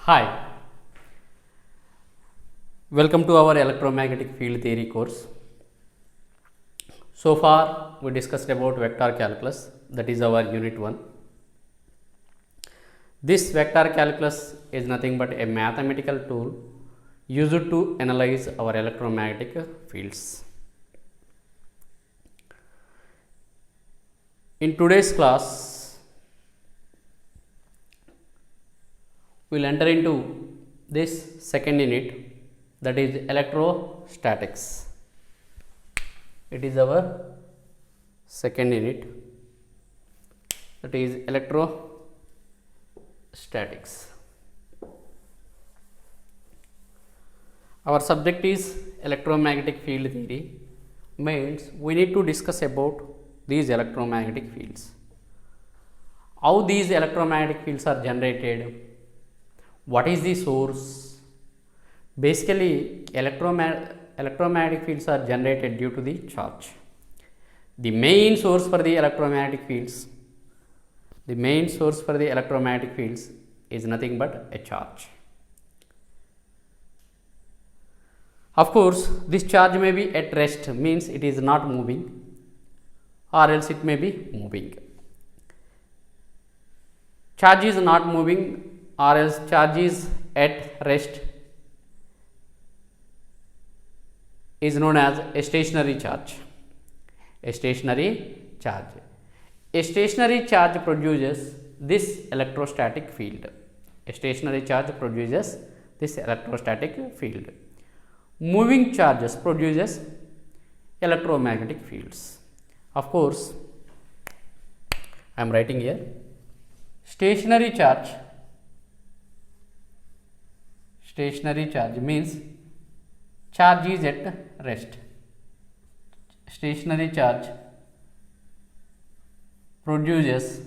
Hi, welcome to our electromagnetic field theory course. So far we discussed about vector calculus, that is our unit 1. This vector calculus is nothing but a mathematical tool used to analyze our electromagnetic fields. In today's class, we will enter into this second unit, that is electrostatics. It is our second unit, that is electrostatics. Our subject is electromagnetic field theory, means we need to discuss about these electromagnetic fields, how these electromagnetic fields are generated, what is the source. Basically, electromagnetic fields are generated due to the charge. The main source for the electromagnetic fields, is nothing but a charge. Of course, this charge may be at rest, means it is not moving, or else it may be moving. Charge is not moving, or else charge is at rest, is known as a stationary charge. A stationary charge produces this electrostatic field. Moving charges produces electromagnetic fields. Of course, I am writing here stationary charge means charge is at rest. Stationary charge produces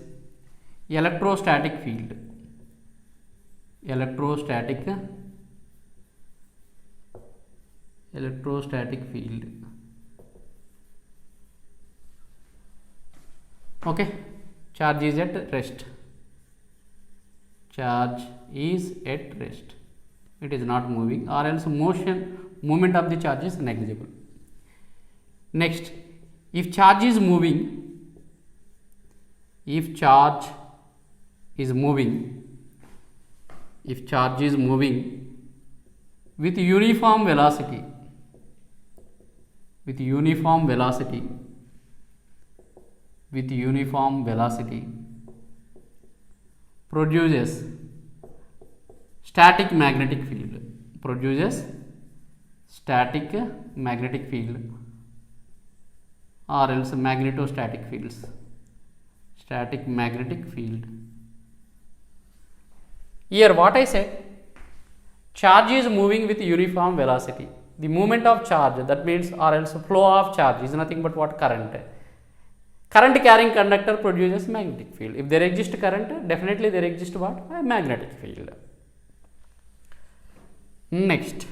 electrostatic field. Okay, charge is at rest. It is not moving, or else movement of the charge is negligible. Next, if charge is moving with uniform velocity, produces static magnetic field, or else magnetostatic fields. Here what I said, charge is moving with uniform velocity. The movement of charge, that means, or else flow of charge, is nothing but what? Current carrying conductor produces magnetic field. If there exists current, definitely there exists what? A magnetic field. Next,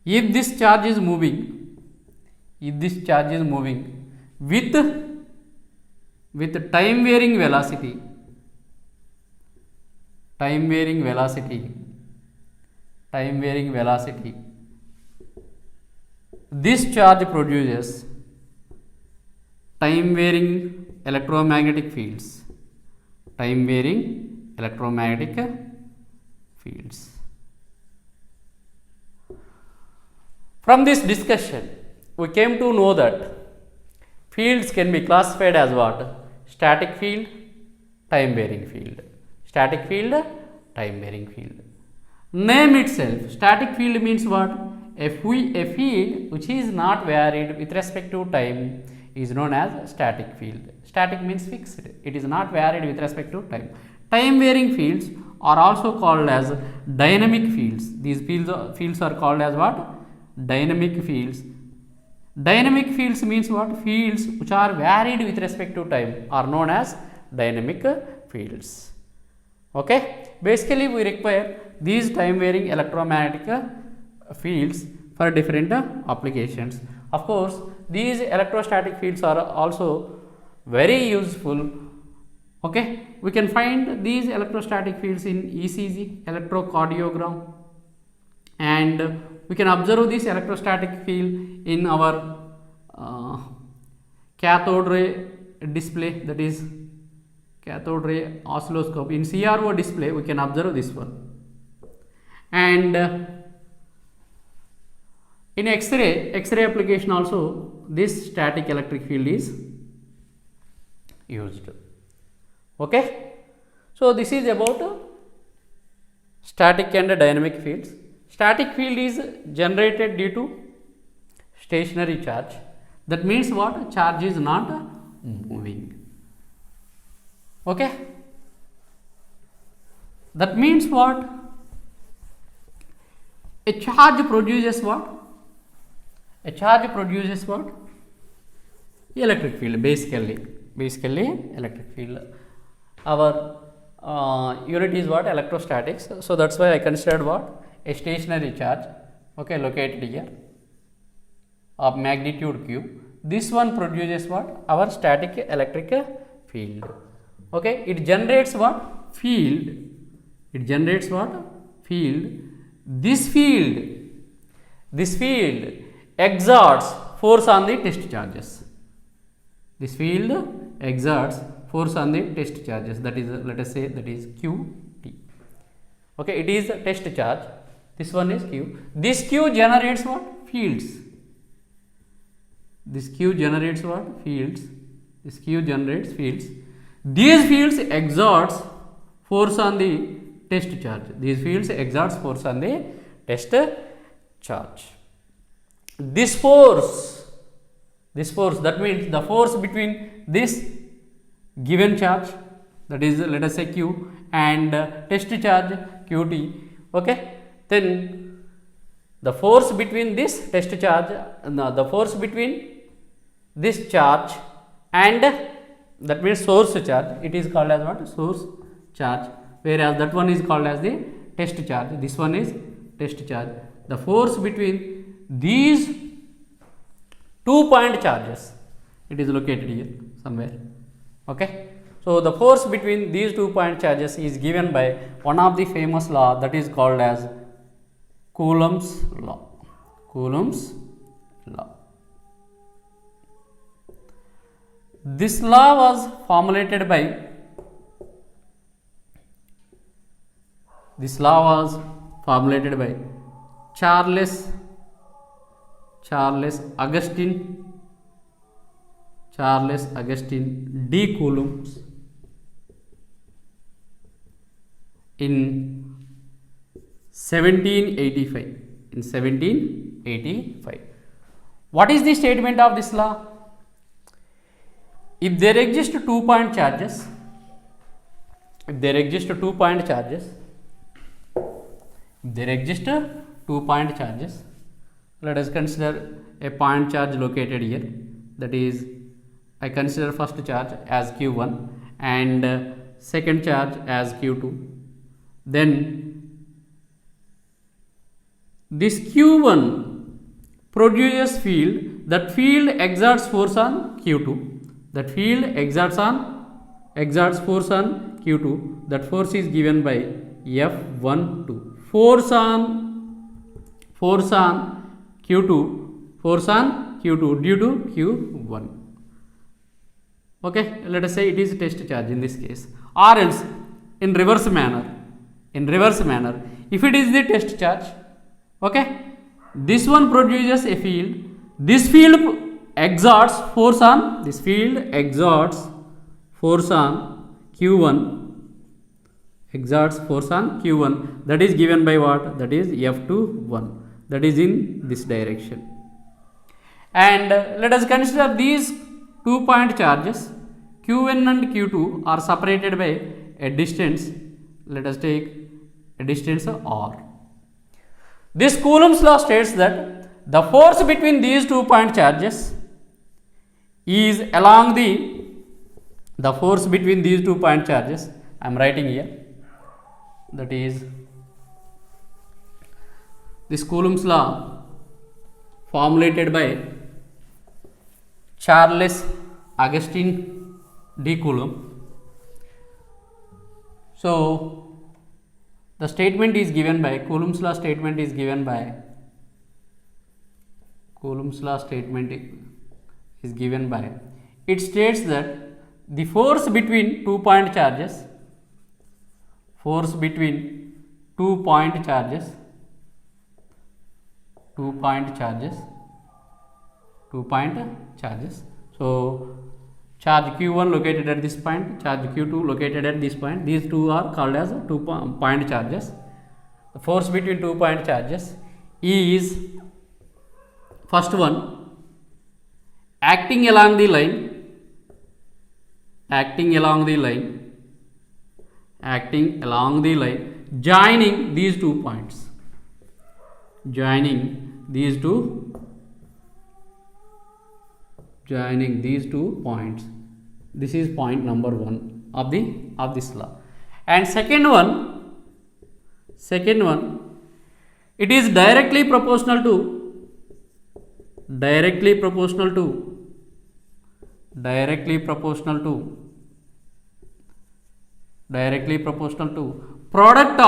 if this charge is moving with time varying velocity, this charge produces time varying electromagnetic fields. From this discussion, we came to know that fields can be classified as what? Static field, time varying field. Name itself, static field means what? A field which is not varied with respect to time is known as static field. Static means fixed, it is not varied with respect to time. Time varying fields are also called as dynamic fields. These fields are called as what? Dynamic fields. Dynamic fields means what? Fields which are varied with respect to time are known as dynamic fields. Okay, basically we require these time varying electromagnetic fields for different applications. Of course, these electrostatic fields are also very useful Okay, we can find these electrostatic fields in ECG, electrocardiogram, and we can observe this electrostatic field in our cathode ray display, that is cathode ray oscilloscope. In CRO display we can observe this one, and in X-ray application also this static electric field is used. Okay, so this is about static and dynamic fields. Static field is generated due to stationary charge. That means what? Charge is not moving. Okay, that means what? A charge produces what? A charge produces what? Electric field, basically electric field. Our unit is what? Electrostatics. So that's why I considered what? A stationary charge, okay, located here of magnitude q. This one produces what? Our static electric field. Okay, it generates what? Field. It generates what? Field. This field exerts force on the test charges. This field exerts force on the test charges, that is, let us say, that is qt. Okay, it is a test charge. This one is q. This q generates what? Fields. This q generates what? Fields. This q generates fields. These fields exerts force on the test charge. These fields exerts force on the test charge. This force, that means the force between this given charge, that is, let us say q, and test charge qt. Okay, then the force between this test charge, the force between this charge and, that means source charge, it is called as what? Source charge, whereas that one is called as the test charge. This one is test charge. The force between these 2 point charges, it is located here somewhere. Okay, so the force between these 2 point charges is given by one of the famous law, that is called as Coulomb's law. Coulomb's law. This law was formulated by Charles Augustine de Coulomb in 1785. What is the statement of this law? If there exist 2 point charges, let us consider a point charge located here, that is, I consider first charge as q1 and second charge as q2. Then this q1 produces field, that field exerts force on q2, that field exerts force on q2, that force is given by F12. Force on q2 due to q1. Okay, let us say it is test charge in this case, or else in reverse manner, if it is the test charge, okay, this one produces a field, this field exerts force on q1, that is given by what? That is F21, that is in this direction. And let us consider these 2 point charges q1 and q2 are separated by a distance, let us take a distance r. This Coulomb's law states that the force between these 2 point charges is along the force between these 2 point charges, I am writing here, that is, this Coulomb's law formulated by Charles Augustine de Coulomb. So the statement is given by Coulomb's law statement is given by Coulomb's law statement is given by, it states that the force between 2-point charges, force between 2-point charges, 2-point charges, 2-point charges. So charge Q1 located at this point, charge Q2 located at this point, these two are called as 2-point charges. The force between 2-point charges is, first one, acting along the line, acting along the line, acting along the line, joining these 2 points, joining these two, joining these 2 points. This is point number 1 of this law. And second one, it is directly proportional to, directly proportional to product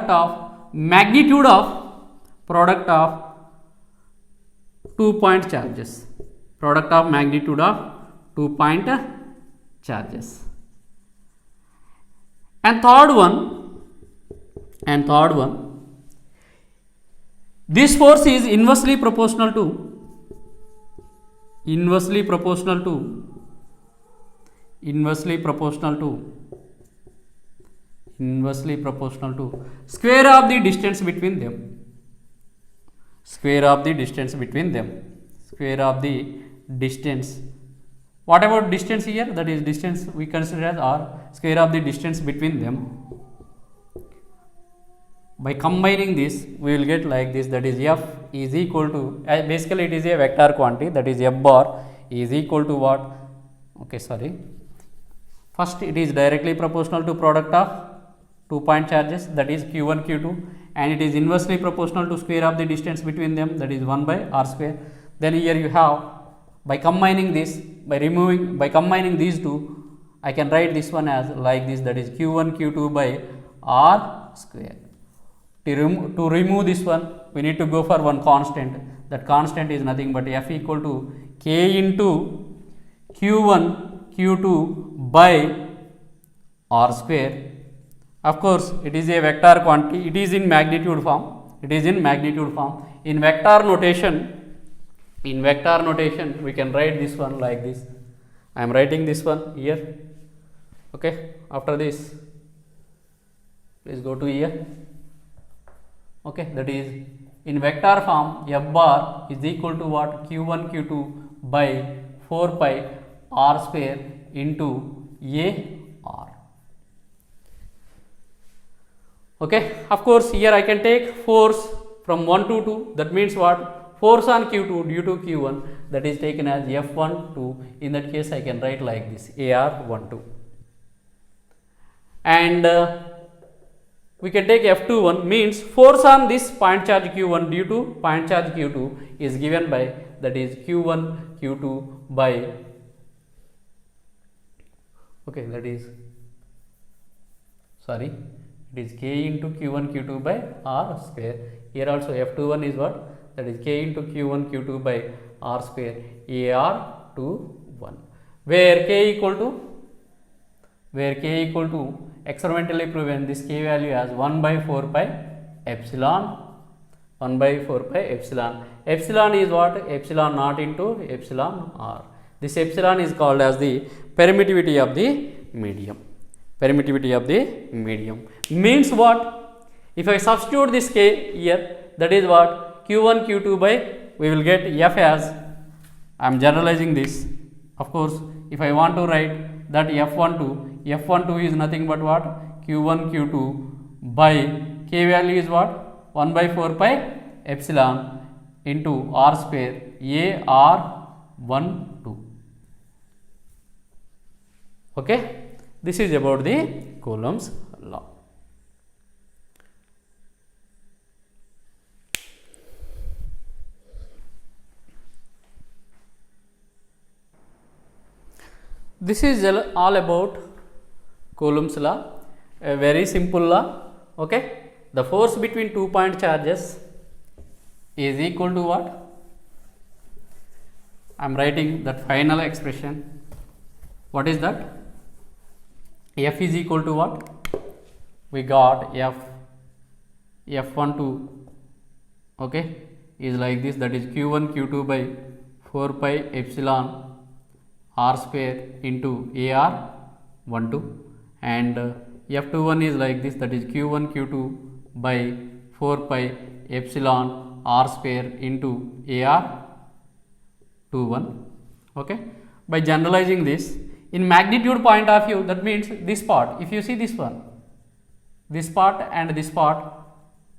of magnitude of product of 2-point charges, product of magnitude of 2-point charges. And third one, this force is inversely proportional to square of the distance between them, square of the distance between them, square of the distance. What about distance here? That is distance we consider as r, square of the distance between them. By combining this, we will get like this, that is f is equal to, basically it is a vector quantity, that is f bar is equal to what? Okay, sorry. First, it is directly proportional to product of 2-point charges, that is q1, q2, and it is inversely proportional to square of the distance between them, that is 1 by r square. Then here you have, by combining this, by combining these two, I can write this one as like this, that is q1, q2 by r square. To remove this one, we need to go for one constant. That constant is nothing but f equal to k into q1 q2 by r square. Of course, it is a vector quantity, it is in magnitude form, it is in magnitude form. In vector notation, we can write this one like this. I am writing this one here. Okay, after this, please go to here. Okay, that is in vector form, f bar is equal to what? q1 q2 by 4 pi r square into a r. Okay, of course here I can take force from 1 to 2, that means what? Force on q2 due to q1, that is taken as f12. In that case I can write like this, ar12. And we can take f21, means force on this point charge q1 due to point charge q2 is given by, that is q1 q2 by, okay, that is, sorry, it is k into q1 q2 by r square. Here also f21 is what? That is k into q1 q2 by r square, ar21, where k equal to experimentally proven this k value as 1 by 4 pi epsilon, 1 by 4 pi epsilon. Epsilon is what? Epsilon naught into epsilon r. This epsilon is called as the permittivity of the medium. Permittivity of the medium means what? If I substitute this k here, that is what? q1 q2 by, we will get f as, I am generalizing this. Of course, if I want to write that f12 is nothing but what? q1 q2 by k value is what? 1 by 4 pi epsilon into r square, ar12. Okay, this is about the Coulomb's law. This is all about Coulomb's law, a very simple law. Okay, the force between 2 point charges is equal to what? I am writing that final expression. What is that? F is equal to what? We got F12, okay, is like this, that is Q1 Q2 by 4 pi epsilon r square into AR12, and F21 is like this, that is Q1 Q2 by 4 pi epsilon r square into AR21. Okay, by generalizing this in magnitude point of view, that means this part, if you see this one, this part and this part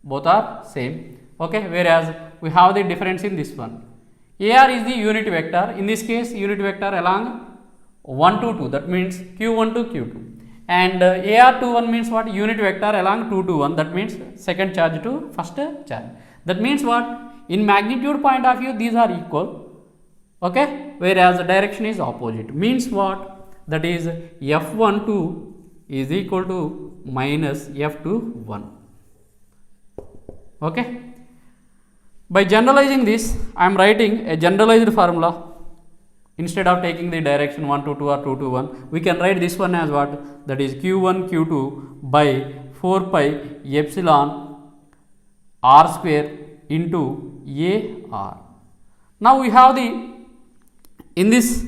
both are same. Okay, whereas we have the difference in this one. AR is the unit vector, in this case unit vector along 1 to 2, that means Q1 to Q2, and AR21 means what? Unit vector along 2 to 1, that means second charge to first charge. That means what? In magnitude point of view these are equal, okay, whereas the direction is opposite. Means what? That is F12 is equal to minus F21. Okay, by generalizing this I am writing a generalized formula. Instead of taking the direction 1 to 2 or 2 to 1, we can write this one as what? That is Q1 Q2 by 4 pi epsilon r square into AR. Now we have the, in this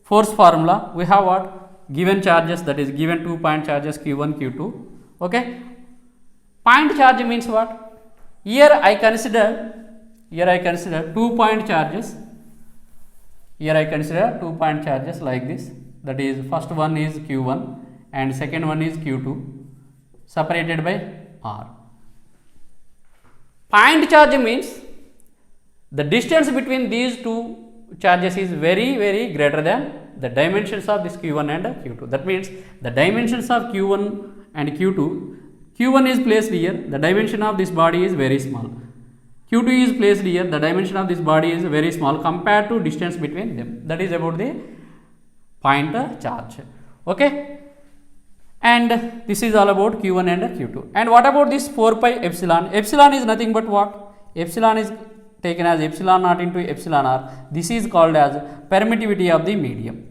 force formula we have what? Given charges, that is given 2 point charges Q1 Q2. Okay, point charge means what? Here I consider 2 point charges. Here I consider 2 point charges like this, that is first one is Q1 and second one is Q2 separated by R. Point charge means the distance between these two charges is very greater than the dimensions of this Q1 and Q2. That means the dimensions of Q1 and Q2, Q1 is placed here, the dimension of this body is very small. Q2 is placed here, the dimension of this body is very small compared to distance between them. That is about the point charge. Okay, and this is all about Q1 and Q2. And what about this 4 pi epsilon? Epsilon is nothing but what? Epsilon is taken as epsilon naught into epsilon r. This is called as permittivity of the medium.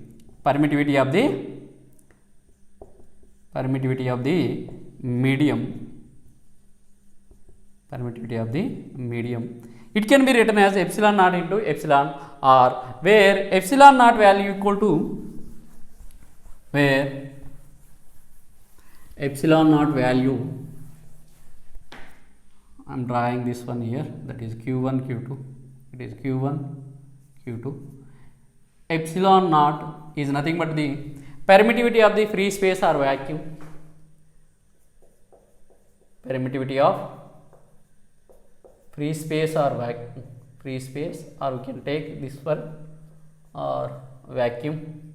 Permittivity of the medium. Permittivity of the medium. It can be written as epsilon naught into epsilon r, where epsilon naught value equal to, where epsilon naught value, I am drawing this one here, that is Q1 Q2, it is Q1 Q2. Epsilon naught is nothing but the permittivity of the free space or vacuum. Permittivity of free space or vacuum, free space, or we can take this one or vacuum.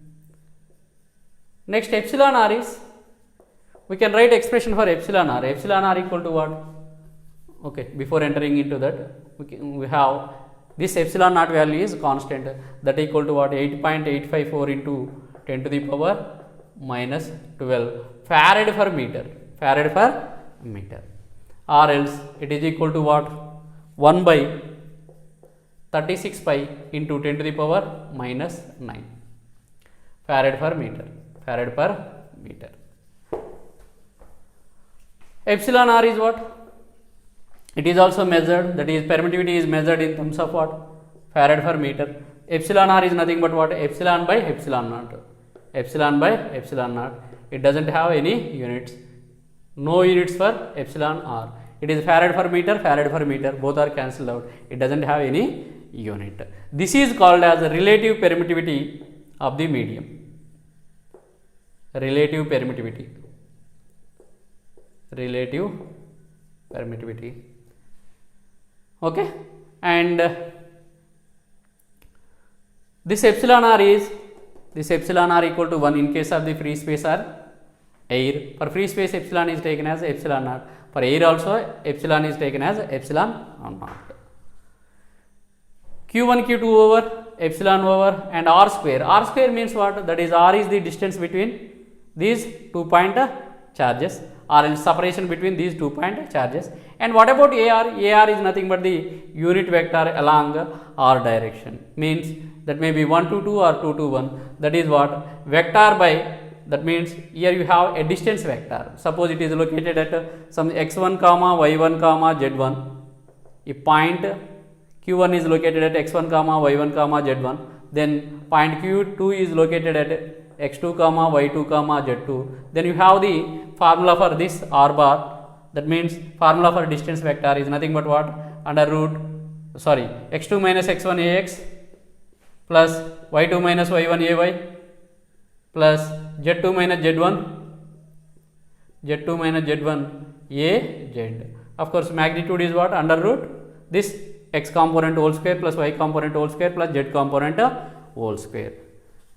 Next epsilon r is, we can write expression for epsilon r. Epsilon r equal to what? Okay, before entering into that, we have this epsilon naught value is constant, that equal to what? 8.854 into 10 to the power minus 12 farad per meter, or else it is equal to what? 1 by 36 pi into 10 to the power minus 9 farad per meter. Epsilon r is what? It is also measured, that is permittivity is measured in terms of what? Farad per meter. Epsilon r is nothing but what? Epsilon by epsilon naught. It doesn't have any units, no units for epsilon r. It is farad per meter, both are cancelled out. It doesn't have any unit. This is called as relative permittivity of the medium. Relative permittivity. Okay, and this epsilon r equal to 1 in case of the free space or air. For free space epsilon is taken as epsilon naught. For air also epsilon is taken as epsilon naught. Q1 Q2 over epsilon over and r square. R square means what? That is r is the distance between these 2-point charges, or in separation between these 2-point charges. And what about AR? AR is nothing but the unit vector along R direction, means that may be 1 to 2 or 2 to 1. That is what vector by, that means here you have a distance vector. Suppose it is located at some x1 comma y1 comma z1. If point q1 is located at x1 comma y1 comma z1, then point q2 is located at x2 comma y2 comma z2. Then you have the formula for this r bar. That means formula for distance vector is nothing but what? Under root, sorry, x2 minus x1 ax plus y2 minus y1 ay plus z2 minus z1 az. Of course, magnitude is what? Under root this x component whole square plus y component whole square plus z component whole square.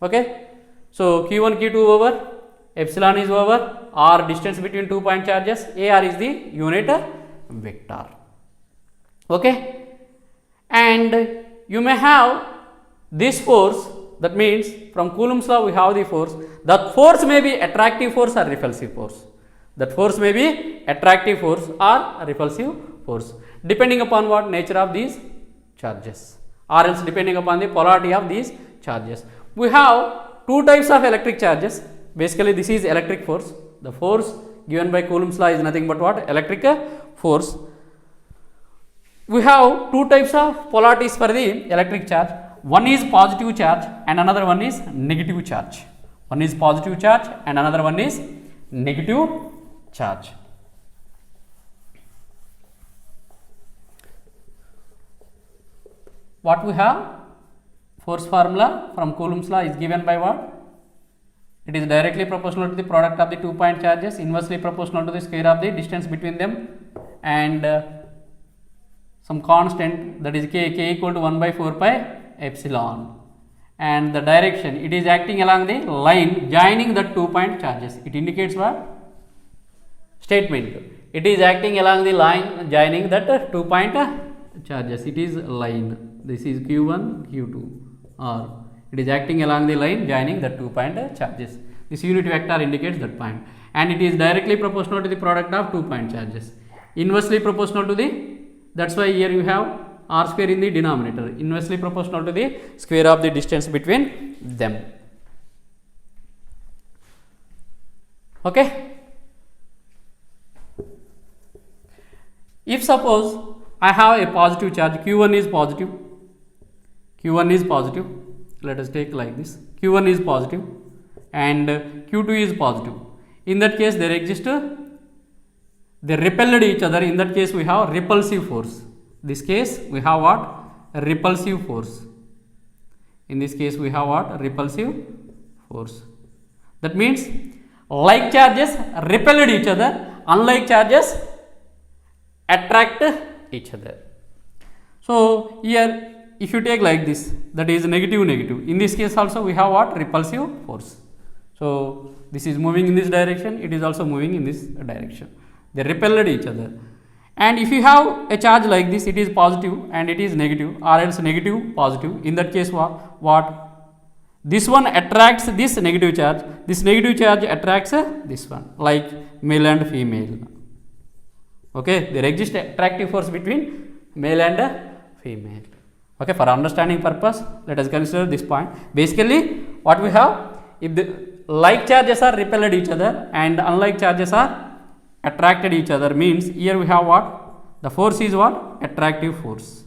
Okay. So q1 q2 over, epsilon is over, r distance between 2-point charges, ar is the unit vector. Okay. And you may have this force, that means from Coulomb's law we have the force. That force may be attractive force or repulsive force. That force may be attractive force or repulsive force, depending upon what? Nature of these charges, or else depending upon the polarity of these charges. We have two types of electric charges. Basically, this is electric force. The force given by Coulomb's law is nothing but what? Electric force. We have two types of polarities for the electric charge. One is positive charge and another one is negative charge. One is positive charge and another one is negative charge. What we have? Force formula from Coulomb's law is given by what? It is directly proportional to the product of the 2-point charges, inversely proportional to the square of the distance between them, and some constant, that is k equal to 1 by 4 pi epsilon. And the direction, it is acting along the line joining the 2-point charges. It indicates what? Statement. It is acting along the line joining that 2-point charges. It is line. This is q1, q2, or it is acting along the line joining the 2-point charges. This unit vector indicates that point, and it is directly proportional to the product of 2-point charges, inversely proportional to the, that's why here you have r square in the denominator, inversely proportional to the square of the distance between them. Okay. If suppose I have a positive charge, q1 is positive, q1 is positive, let us take like this, q1 is positive and q2 is positive. In that case there exists, they repelled each other. In that case we have repulsive force. This case we have what? Repulsive force. In this case we have what? Repulsive force. That means like charges repelled each other, unlike charges attract each other. So here if you take like this, that is negative negative. In this case also we have what? Repulsive force. So this is moving in this direction, it is also moving in this direction. They repelled each other. And if you have a charge like this, it is positive and it is negative, or else negative positive. In that case what? This one attracts this negative charge, this negative charge attracts this one, like male and female. Okay, there exists attractive force between male and female. Okay, for understanding purpose, let us consider this point. Basically, what we have, if the like charges are repelled each other and unlike charges are attracted each other, means here we have what? The force is what? Attractive force.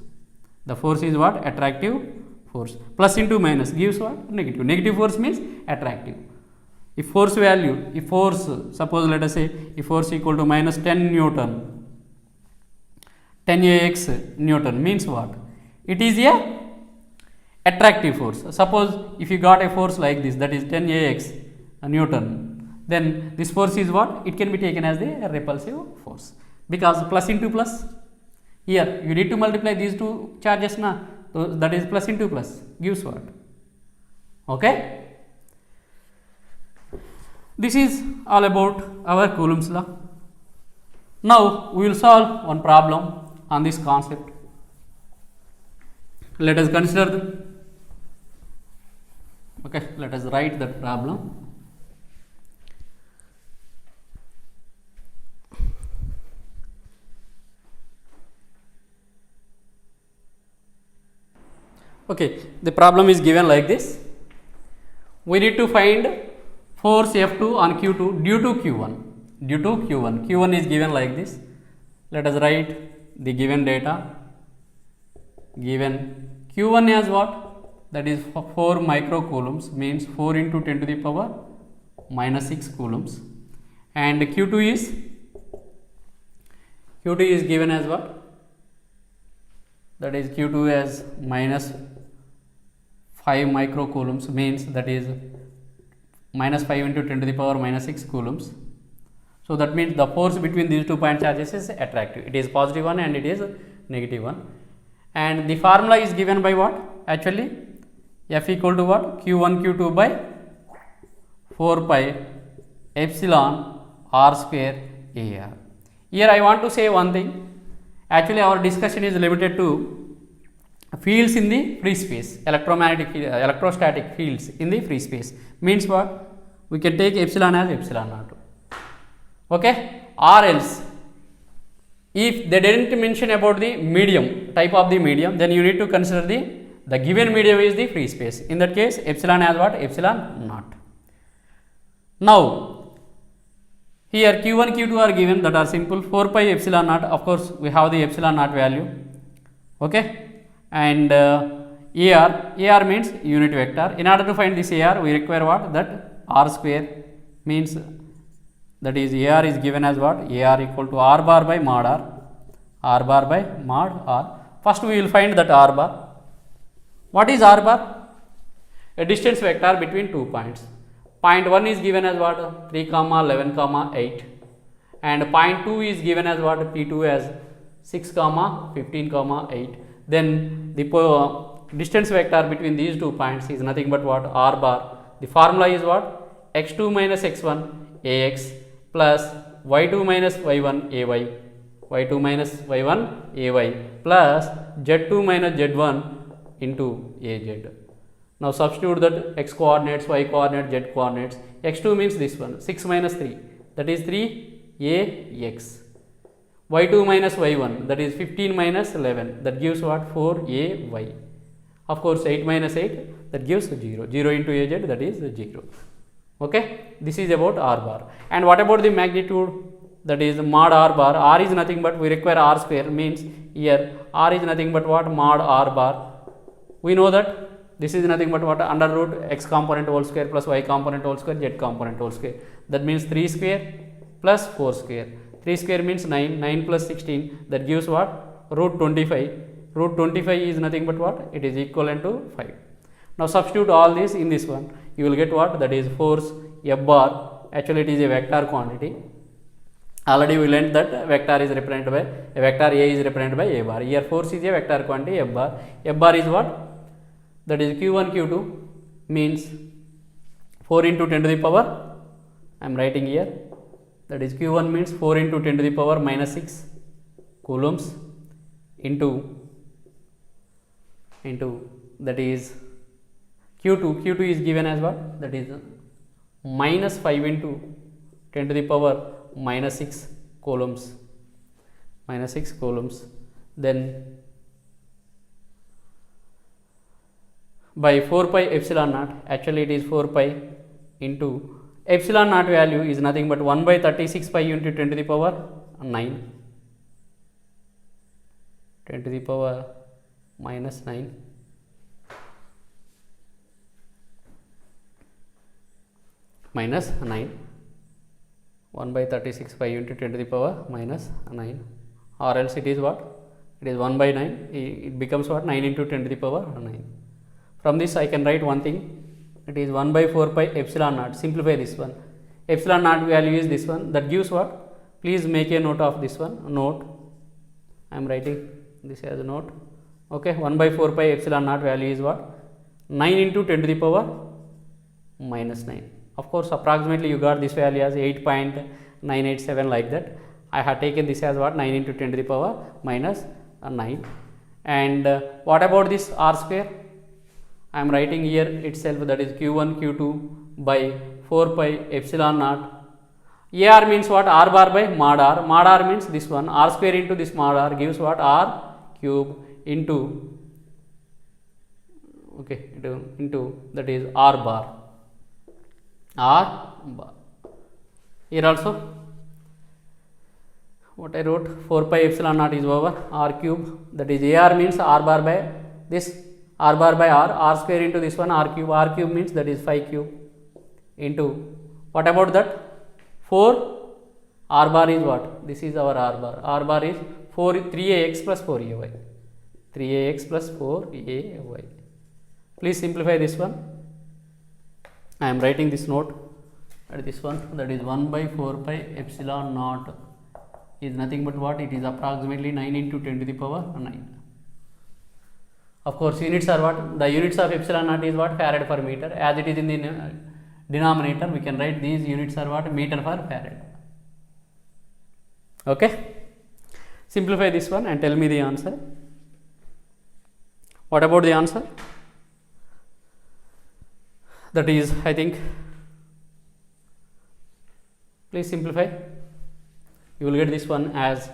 The force is what? Attractive force. Plus into minus gives what? Negative. Negative force means attractive. If force value, if force, suppose let us say, if force equal to minus 10 Newton, 10 AX Newton means what? It is a attractive force. Suppose if you got a force like this, that is 10 AX Newton, then this force is what? It can be taken as the repulsive force, because plus into plus, here you need to multiply these two charges na, so that is plus into plus gives what? Okay. This is all about our Coulomb's law. Now we will solve one problem on this concept. Let us consider okay, let us write that problem. Okay, the problem is given like this. We need to find force F2 on Q2 due to Q1. Due to Q1. Q1 is given like this. Let us write the given data. Given Q1 as what? That is 4 microcoulombs, means 4 into 10 to the power minus 6 coulombs. And Q2 is given as what? That is Q2 as minus 5 microcoulombs, means that is minus 5 into 10 to the power minus 6 coulombs. So that means the force between these two point charges is attractive. It is positive one and it is negative one. And the formula is given by what? Actually, F equal to what? Q1 Q2 by 4 pi epsilon r square AR. Here I want to say one thing. Actually, our discussion is limited to fields in the free space, electrostatic fields in the free space. Means what? We can take epsilon as epsilon naught. Okay? Or else, if they didn't mention about the medium, type of the medium, then you need to consider the given medium is the free space. In that case, epsilon as what? Epsilon naught. Now, here Q1, Q2 are given, that are simple. 4 pi epsilon naught, of course, we have the epsilon naught value. Okay? And AR means unit vector. In order to find this AR, we require what? That R square, means that is AR is given as what? AR equal to R bar by mod R. R bar by mod R. First we will find that R bar. What is R bar? A distance vector between 2 points. Point 1 is given as what? 3, 11, 8. And point 2 is given as what? P2 as 6, 15, 8. Then the distance vector between these 2 points is nothing but what? R bar. The formula is what? X2 minus X1 AX plus Y2 minus Y1 AY. Y2 minus Y1 AY plus Z2 minus Z1 into AZ. Now substitute that x coordinates, y coordinates, z coordinates. X2 means this one, 6 minus 3, that is 3ax. Y2 minus y1, that is 15 minus 11, that gives what? 4ay. Of course, 8 minus 8, that gives 0. 0 into az, that is 0. Okay, this is about R bar. And what about the magnitude? That is mod R bar. R is nothing but we require R square, means here R is nothing but what? Mod R bar. We know that this is nothing but what? Under root x component whole square plus y component whole square, z component whole square. That means 3 square plus 4 square. 3 square means 9, 9 plus 16, that gives what? Root 25. Root 25 is nothing but what? It is equivalent to 5. Now substitute all this in this one. You will get what? That is force F bar. Actually it is a vector quantity. Already we learned that vector is represented by a vector A is represented by A bar. Here force is a vector quantity F bar. F bar is what? That is Q1 Q2 means 4 into 10 to the power, I am writing here, that is Q1 means 4 into 10 to the power minus 6 coulombs into that is Q2 is given as what? That is minus 5 into 10 to the power minus 6 coulombs, then by 4 pi epsilon naught. Actually it is 4 pi into epsilon naught value is nothing but 1 by 36 pi into 10 to the power 9, 10 to the power minus 9, minus 9, 1 by 36 pi into 10 to the power minus 9, or else it is what? It is 1 by 9, it becomes what? 9 into 10 to the power 9. From this I can write one thing, it is 1 by 4 pi epsilon naught. Simplify this one. Epsilon naught value is this one, that gives what? Please make a note of this one. Note, I am writing this as a note. Okay, 1 by 4 pi epsilon naught value is what? 9 into 10 to the power minus 9. Of course, approximately you got this value as 8.987 like that. I have taken this as what? 9 into 10 to the power minus 9. And what about this R square? I am writing here itself, that is Q1 Q2 by 4 pi epsilon naught. AR means what? R bar by mod R. Mod R means this one. R square into this mod R gives what? R cube into okay, into that is r bar. Here also what I wrote, 4 pi epsilon naught is over r cube, that is ar means r bar by this, r bar by r square into this one, r cube means that is 5 cube into, what about that 4, r bar is what, this is our r bar is 3ax plus 4ay, 3ax plus 4ay. Please simplify this one. I am writing this note at this one, that is 1 by 4 pi epsilon naught is nothing but what, it is approximately 9 into 10 to the power 9. Of course, units are what, the units of epsilon naught is what, farad per meter. As it is in the denominator, we can write these units are what, meter per farad. Okay, simplify this one and tell me the answer. What about the answer? That is, I think, please simplify. You will get this one as,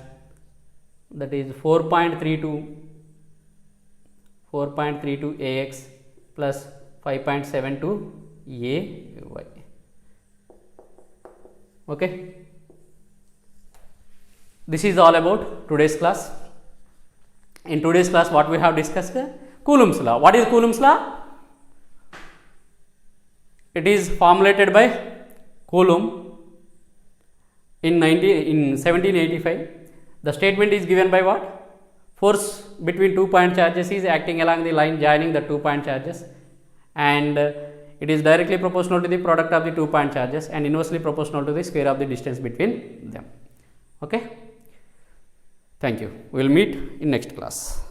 that is 4.32 ax plus 5.72 ay. Okay, this is all about today's class. In today's class, what we have discussed, Coulomb's law. What is Coulomb's law? It is formulated by Coulomb in 1785. The statement is given by what? Force between 2 point charges is acting along the line joining the 2 point charges, and it is directly proportional to the product of the 2 point charges and inversely proportional to the square of the distance between them. Okay, thank you. We will meet in next class.